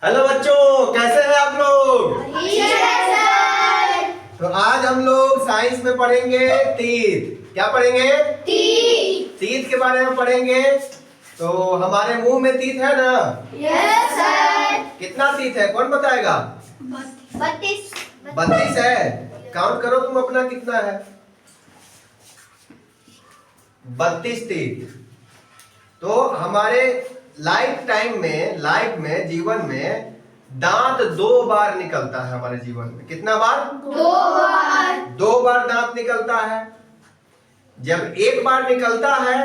Hello बच्चों, कैसे हैं आप लोग? तो आज हम लोग साइंस में पढ़ेंगे तीत। क्या पढ़ेंगे? तीत के बारे में पढ़ेंगे। तो हमारे मुंह में तीत है ना? Yes sir. कितना तीत है, कौन बताएगा? 32 32 है। काउंट करो तुम अपना, कितना है? 32 तीत। तो हमारे लाइफ में जीवन में दांत 2 बार निकलता है हमारे जीवन में। कितना बार? 2 बार। 2 बार दांत निकलता है। जब एक बार निकलता है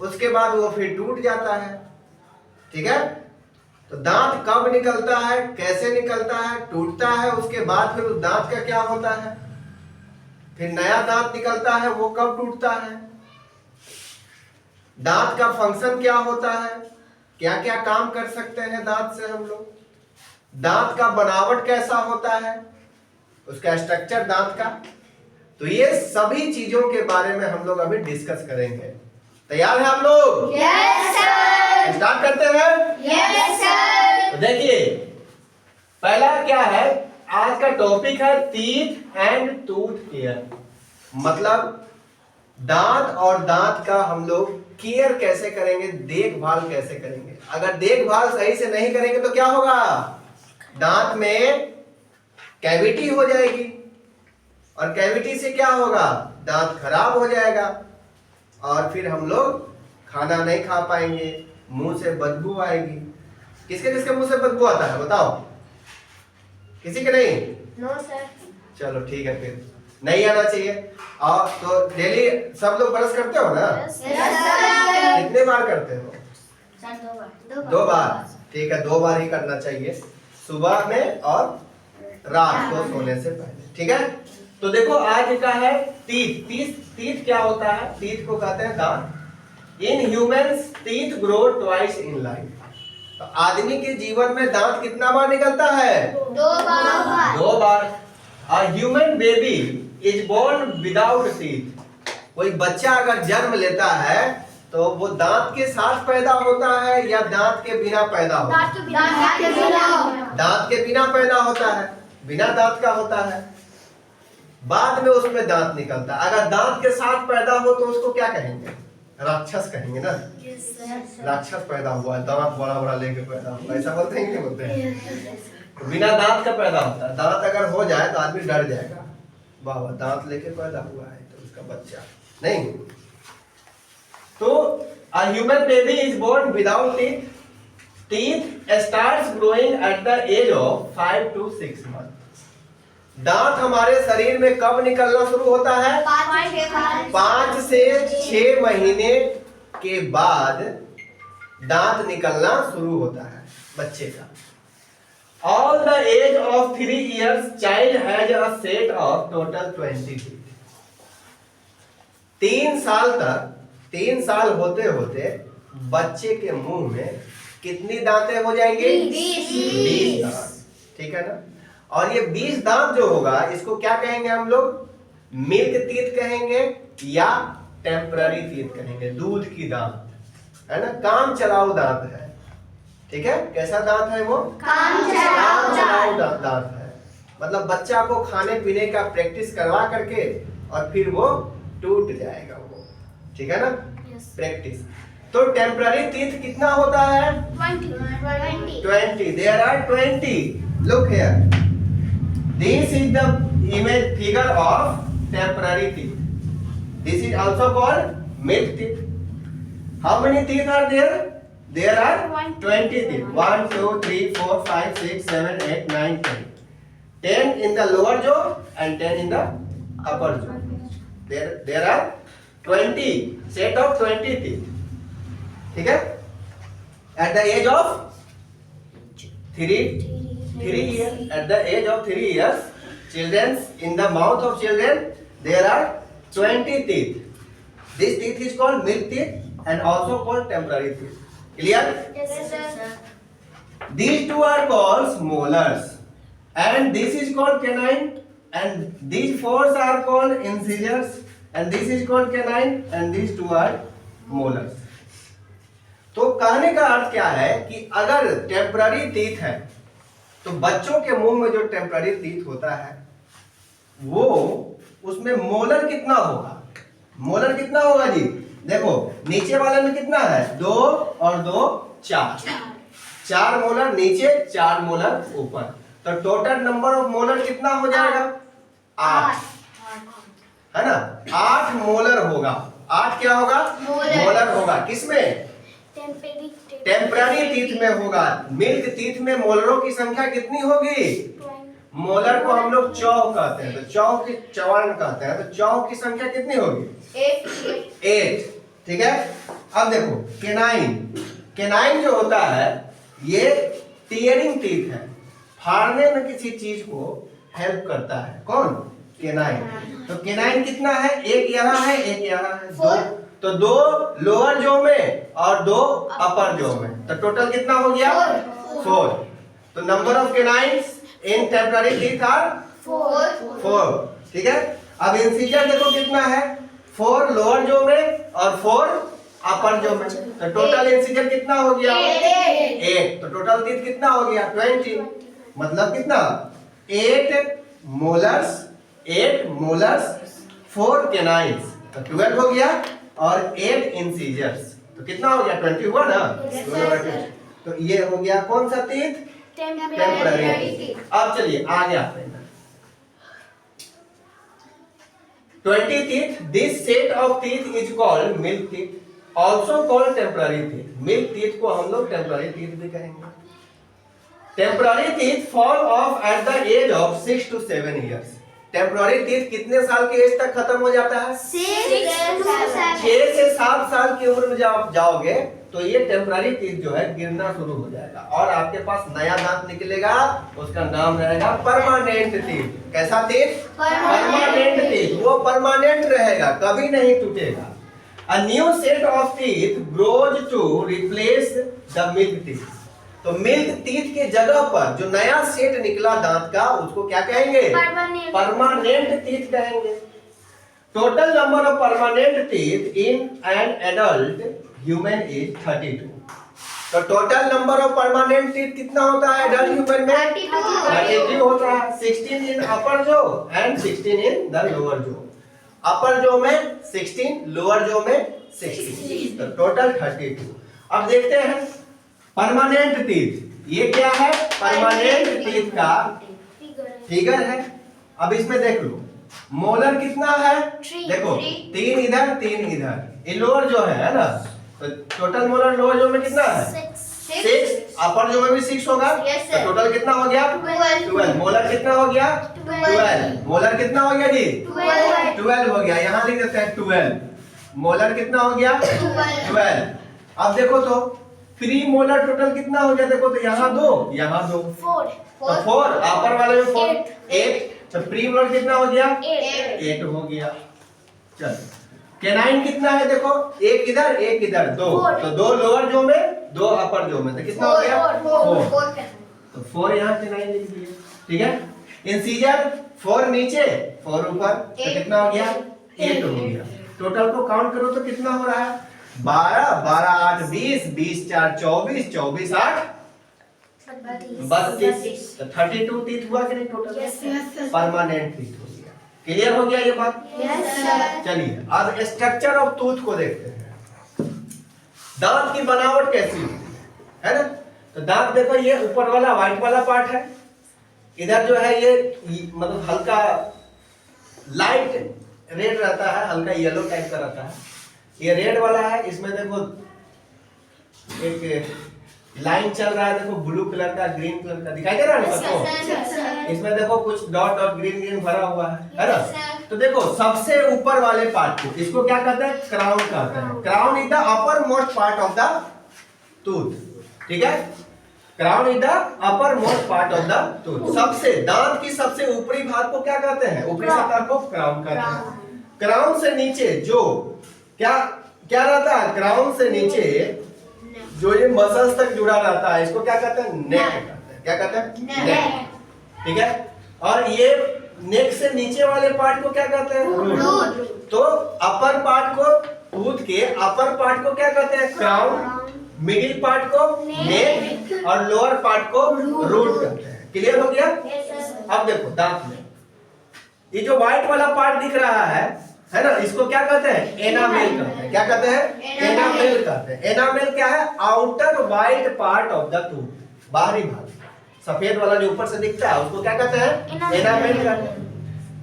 उसके बाद वो फिर टूट जाता है। ठीक है? तो दांत कब निकलता है, कैसे निकलता है, टूटता है, उसके बाद फिर उस दांत का क्या होता है, फिर नया दांत निकलता है, वो कब टूटता है, दांत का फंक्शन क्या होता है, क्या क्या काम कर सकते हैं दांत से हम लोग, दांत का बनावट कैसा होता है, उसका स्ट्रक्चर दांत का। तो ये सभी चीजों के बारे में हम लोग अभी डिस्कस करेंगे। तैयार है आप लोग? Yes sir. स्टार्ट करते हैं। Yes sir. तो देखिए, पहला क्या है, आज का टॉपिक है टीथ एंड टूथ केयर। मतलब दांत और दांत का हम लोग केयर कैसे करेंगे, देखभाल कैसे करेंगे। अगर देखभाल सही से नहीं करेंगे तो क्या होगा, दांत में कैविटी हो जाएगी, और कैविटी से क्या होगा, दांत खराब हो जाएगा, और फिर हम लोग खाना नहीं खा पाएंगे, मुंह से बदबू आएगी। किसके किसके मुंह से बदबू आता है बताओ? किसी के नहीं? No sir. चलो ठीक है, फिर नहीं आना चाहिए। और तो डेली सब लोग ब्रश करते हो ना? Yes sir. कितने बार करते हो? सर 2 बार। 2 बार। ठीक है, 2 बार ही करना चाहिए, सुबह में और रात को सोने से पहले। ठीक है? तो देखो आज का है टीथ। टीथ क्या होता है? टीथ को कहते हैं दांत। In humans teeth grow twice in life. तो आदमी के जीवन में दांत कितना बार निकलता है? 2 बार। 2 बार। A human baby is born without teeth. कोई बच्चा अगर जन्म लेता है तो वो दांत के साथ पैदा होता है या दांत के बिना पैदा होता है? दांत के बिना पैदा होता है, बिना दांत का होता है। बाद में उसमें दांत निकलता है। अगर दांत के साथ पैदा हो तो उसको क्या कहेंगे? राक्षस कहेंगे ना। राक्षस पैदा हुआ है, दांत बड़ा बड़ा लेके पैदा हुआ, ऐसा बोलते हैं कि नहीं बोलते हैं? बिना दांत का पैदा होता है। दांत अगर हो जाए तो आदमी डर जाएगा, बाबा दांत लेके पैदा हुआ है तो उसका बच्चा नहीं। तो a human baby is born without teeth. Teeth starts growing at the age of 5 to 6 months. दांत हमारे शरीर में कब निकलना शुरू होता है? 5 से 6 महीने के बाद दांत निकलना शुरू होता है बच्चे का। All the age of 3 years, child has a set of total 20 teeth. 3 साल होते होते बच्चे के मुंह में कितनी दांतें हो जाएंगी? 20 दांत। ठीक है ना? और ये 20 दांत जो होगा इसको क्या कहेंगे हम लोग? मिल्क टीथ कहेंगे या टेम्पररी टीथ कहेंगे। दूध की दांत है ना, काम चलाऊ दांत है। ठीक है? कैसा दांत है वो? काम चलाऊ दांत है। मतलब बच्चा को खाने पीने का प्रैक्टिस करवा करके और फिर वो टूट जाएगा वो। ठीक है ना? प्रैक्टिस। तो टेम्पररी टीथ कितना होता है? 20। There are 20। Look here, this is the image figure of temporary teeth. This is also called milk teeth. How many teeth are there? There are 20 teeth. 1, 2, 3, 4, 5, 6, 7, 8, 9, 10. 10 in the lower jaw and 10 in the upper jaw. There are 20 set of 20 teeth. ठीक है? At the age of 3 years, at the age of 3 years, in the mouth of children there are 20 teeth. This teeth is called milk teeth and also called temporary teeth. Clear? Yes sir. These two are called molars, and this is called canine, and these 4 are called incisors, and this is called canine, and these 2 are molars. तो कहने का अर्थ क्या है कि अगर temporary teeth है तो बच्चों के मुंह में जो टेम्पररी टीथ होता है वो उसमें मोलर कितना होगा? मोलर कितना होगा जी? देखो नीचे वाले में कितना है? 2 और 2 4, 4 मोलर नीचे 4 मोलर ऊपर, तो टोटल नंबर ऑफ मोलर कितना हो जाएगा? 8, है ना? 8 मोलर होगा। 8 क्या होगा? मोलर होगा। किसमें? टेम्पररी टीथ में होगा। मिल्क टीथ में मोलरों की संख्या कितनी होगी? मोलर को हम लोग चौ कहते हैं, तो चौ की चौवन कहते हैं, तो चौ की संख्या कितनी होगी? 8। ठीक है। अब देखो केनाइन, केनाइन जो होता है ये टीयरिंग टीथ है, फाड़ने में किसी चीज को हेल्प करता है। कौन? केनाइन। तो केनाइन कितना है? एक यहाँ है, एक यहाँ है, 2, तो 2 लोअर जो में और 2 अपर जो में, तो टोटल कितना हो गया? 4। तो number of canines in temporary teeth are 4। ठीक है। अब इंसीजर देखो कितना है? 4 लोअर जो में और 4 अपर जो में, तो टोटल इंसीजर कितना हो गया? 8। तो टोटल टीथ कितना हो गया? 20। मतलब कितना? 8 मोलर्स, 4 केनाइन्स, तो 12 हो गया, और 8 इंसीजर्स, तो कितना हो गया? 20 हुआ ना? तो ये हो गया कौन सा टीथ? टेम्पररी। अब चलिए आगे आते हैं। 20 teeth. This set of teeth is called milk teeth, also called temporary teeth. Milk teeth को हम लोग temporary teeth भी कहेंगे। Temporary teeth fall off at the age of 6 to 7 years. Temporary teeth कितने साल की एज तक खत्म हो जाता है? 6 से 7 साल की उम्र में जब आप जाओगे तो ये टेम्पररी टीथ जो है गिरना शुरू हो जाएगा और आपके पास नया दांत निकलेगा, उसका नाम रहेगा परमानेंट टीथ। कैसा टीथ? Permanent teeth. वो परमानेंट रहेगा, कभी नहीं टूटेगा। A new set of teeth grows to replace the milk teeth. तो मिल्क टीथ के जगह पर जो नया सेट निकला दांत का उसको क्या कहेंगे? परमानेंट टीथ कहेंगे। Total number of permanent teeth in an adult human is 32। तो total number of permanent teeth कितना होता है एडल्ट ह्यूमन में? 32 होता है। 16 इन अपर जो एंड 16 इन द लोअर जो। अपर जो में 16, लोअर जो में 16, तो टोटल 32। अब देखते हैं परमानेंट टीथ, ये क्या है? परमानेंट टीथ का फिगर है। अब इसमें देख लो मोलर कितना है? देखो 3 इधर 3 इधर, ये लोअर जो है ना, तो टोटल मोलर लोअर जो में कितना है? 6। अपर जो में भी 6 होगा, तो टोटल कितना हो गया? 12। मोलर कितना हो गया? 12। मोलर कितना हो गया जी? 12 हो गया। यहाँ लिख देते हैं 12। मोलर कितना हो गया? 12। अब देखो तो प्री मोलर टोटल कितना हो गया? देखो तो यहाँ 2 यहाँ 2, 4 अपर वाले में 4, 8, तो प्री मोलर कितना हो गया? 8 हो गया। चल केनाइन कितना है? देखो एक इधर एक इधर, 2, तो 2 लोअर जो में 2 अपर जो में, तो कितना हो गया? 4। तो 4 यहाँ केनाइन लिख दिए। ठीक है। इंसीजर 4 नीचे 4 ऊपर, तो कितना हो गया? 8 हो गया। टोटल को काउंट करो तो कितना हो रहा है? 12, 12, 8, 20, 20, 4, 24, 24, 8, 32, तो 32 टीथ हुआ कि नहीं टोटल? परमानेंट टीथ हो गया। क्लियर हो गया ये बात? चलिए अब स्ट्रक्चर ऑफ टूथ को देखते हैं। दांत की बनावट कैसी है ना? तो दांत देखो ये ऊपर वाला व्हाइट वाला पार्ट है, इधर जो है ये मतलब हल्का लाइट रेड रहता है, हल्का येलो टाइप का रहता है। ये रेड वाला है, इसमें देखो एक लाइन चल रहा है, देखो ब्लू कलर का ग्रीन कलर का दिखाई दे रहा है सबको। इसमें देखो कुछ डॉट डॉट ग्रीन ग्रीन भरा हुआ है ना? तो देखो सबसे ऊपर वाले पार्ट को इसको क्या कहते हैं? क्राउन कहते हैं। Crown is the upper most part of the tooth. ठीक है। Crown is the upper most part of the tooth. सबसे दांत की सबसे ऊपरी भाग को क्या कहते हैं? ऊपरी सतह को क्राउन कहते हैं। क्राउन से नीचे जो क्या क्या रहता है? क्राउन से नीचे जो ये मसल्स तक जुड़ा रहता है इसको क्या कहते हैं? नेक कहते हैं। क्या कहते हैं? नेक। ठीक है। और ये नेक से नीचे वाले पार्ट को क्या कहते हैं? रूट। तो अपर पार्ट को, टूथ के अपर पार्ट को क्या कहते हैं? क्राउन। मिडिल पार्ट को नेक और लोअर पार्ट को रूट कहते हैं। क्लियर हो गया? अब देखो दांत में ये जो व्हाइट वाला पार्ट दिख रहा है ना, इसको क्या कहते हैं? एनामेल कहते हैं। क्या कहते हैं? एनामेल कहते हैं। एनामेल क्या है? Outer white part of the tooth, बाहरी भाग, सफेद वाला जो ऊपर से दिखता है उसको क्या कहते हैं? एनामेल कहते हैं।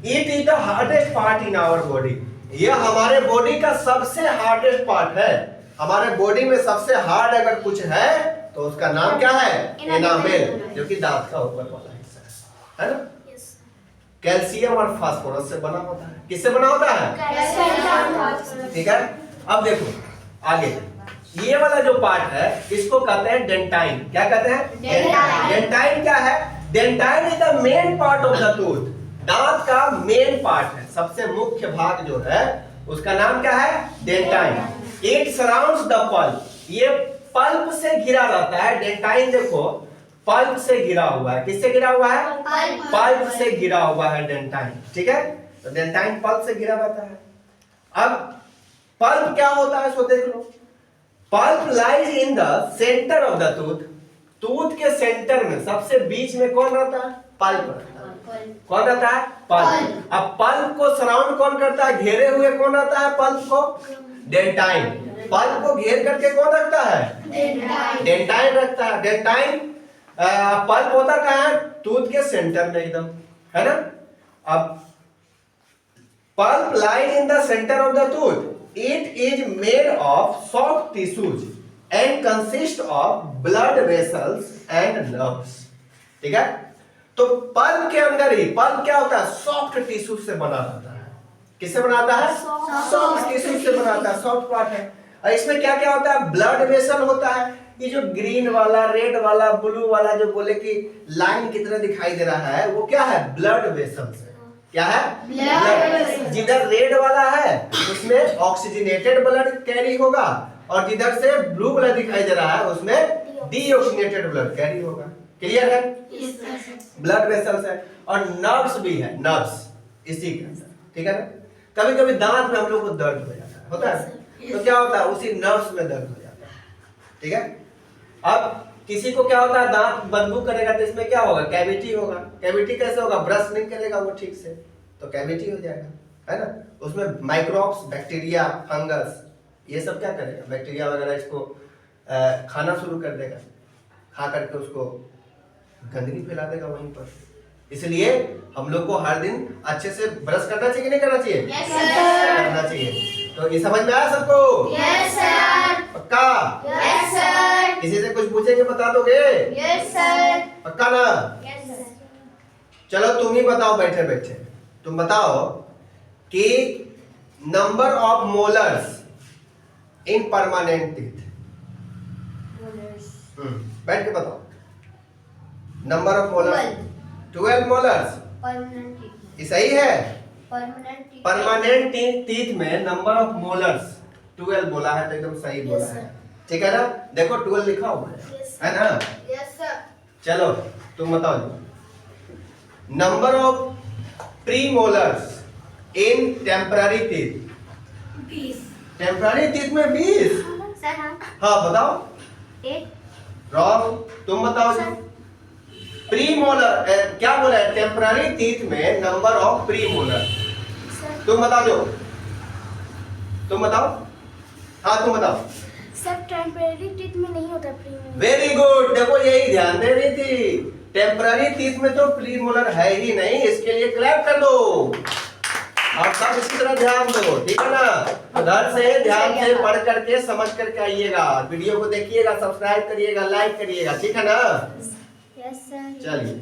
It is the hardest part in our body, ये हमारे बॉडी का सबसे हार्डेस्ट पार्ट है। हमारे बॉडी में सबसे हार्ड अगर कुछ है तो उसका नाम क्या है? एनामेल, जो कि दांत का ऊपर वाला हिस्सा है ना। कैल्शियम और फास्फोरस से बना होता है। किससे बना होता है? ठीक है। अब देखो आगे, ये वाला जो पार्ट है इसको कहते हैं डेंटाइन। क्या कहते हैं? डेंटाइन क्या है? Dentine is the main part of the tooth, दांत का मेन पार्ट है, सबसे मुख्य भाग जो है उसका नाम क्या है? Dentine. It surrounds the pulp, ये पल्प से घिरा रहता है। डेंटाइन देखो पल्प से घिरा हुआ है। किससे घिरा हुआ है? पल्प से घिरा हुआ है डेंटाइन। ठीक है, तो डेंटाइन पल्प से घिरा रहता है। अब पल्प क्या होता है इसको देख लो। Pulp lies in the centre of the tooth, tooth के सेंटर में सबसे बीच में कौन रहता है? पल्प रहता है। कौन रहता है? पल्प। अब पल्प को सराउंड कौन करता है? घेरे हुए कौन रहता है पल्प को? डेंटाइन। पल्प को घेर करके कौन रखता है? डेंटाइन रखता है। डेंटाइन पल्प होता कहाँ है? टूथ के सेंटर में एकदम, है ना। अब pulp lies in the centre of the tooth, it is made of soft tissues and consist of blood vessels and nerves. ठीक है, तो पल्प के अंदर ही, पल्प क्या होता है? सॉफ्ट टिश्यू से बना रहता है। किससे बनाता है? सॉफ्ट टिश्यू से बनाता है, सॉफ्ट पार्ट है। और इसमें क्या क्या होता है? ब्लड वेसल होता है। ये जो ग्रीन वाला, रेड वाला, ब्लू वाला जो बोले कि लाइन की तरह दिखाई दे रहा है, वो क्या है? ब्लड वेसल्स है। क्या है? ब्लड। जिधर रेड वाला है उसमें ऑक्सीजनेटेड ब्लड कैरी होगा, और जिधर से ब्लू वाला दिखाई दे रहा है उसमें डीऑक्सीजनेटेड ब्लड कैरी होगा। क्लियर है? ब्लड वेसल्स है। और नर्व्स भी है, नर्व्स इसी के अंदर। ठीक है ना। कभी कभी दांत में हम लोग को दर्द हो जाता है, होता है, तो क्या होता है? उसी नर्व्स में दर्द हो जाता है। ठीक है। अब किसी को क्या होता है? दांत बदबू करेगा तो इसमें क्या होगा? कैविटी होगा। कैविटी कैसे होगा? ब्रश नहीं करेगा वो ठीक से, तो कैविटी हो जाएगा, है ना। उसमें माइक्रोब्स, बैक्टीरिया, फंगस, ये सब क्या करेगा? बैक्टीरिया वगैरह इसको खाना शुरू कर देगा, खा करके उसको गंदगी फैला देगा वहीं पर। इसलिए हम लोग को हर दिन अच्छे से ब्रश करना चाहिए कि नहीं करना चाहिए? Yes, sir. करना चाहिए। तो ये समझ में आया सबको? Yes, sir. पक्का? Yes, sir. किसी से कुछ पूछेंगे बता दोगे? Yes, sir. पक्का ना? Yes, sir. चलो तुम ही बताओ बैठे बैठे, तुम बताओ कि number of molars in permanent teeth. बैठ के बताओ। Number of molars 12 molars. Permanent teeth. ये सही है? Permanent teeth. परमानेंट टीथ में नंबर ऑफ मोलर्स 12 बोला है, तो एकदम सही बोला है। ठीक है ना। देखो 12 लिखा हुआ है ना। Yes, sir. चलो तुम बताओ जी। Number of premolars in temporary teeth. 20. Temporary teeth में 20। Sir, हाँ. हाँ बताओ। 8. रॉन्ग, तुम बताओ जी। प्री मोलर क्या बोला है? टेम्पररी टीथ में number of pre molar. Sir. तुम बता दो, तुम बताओ। हाँ तुम बताओ। सर टेम्परेरी टीथ में नहीं होता प्री मोलर। वेरी गुड, देखो यही ध्यान दे रही थी। टेम्पररी टीथ में तो प्री मोलर है ही नहीं, इसके लिए क्लैप कर दो और सब इसी तरह ध्यान दो। ठीक है ना। घर से ध्यान से पढ़ करके समझ करके आइएगा, वीडियो को देखिएगा, सब्सक्राइब करिएगा, लाइक करिएगा। ठीक है ना। Yes sir. चलिए।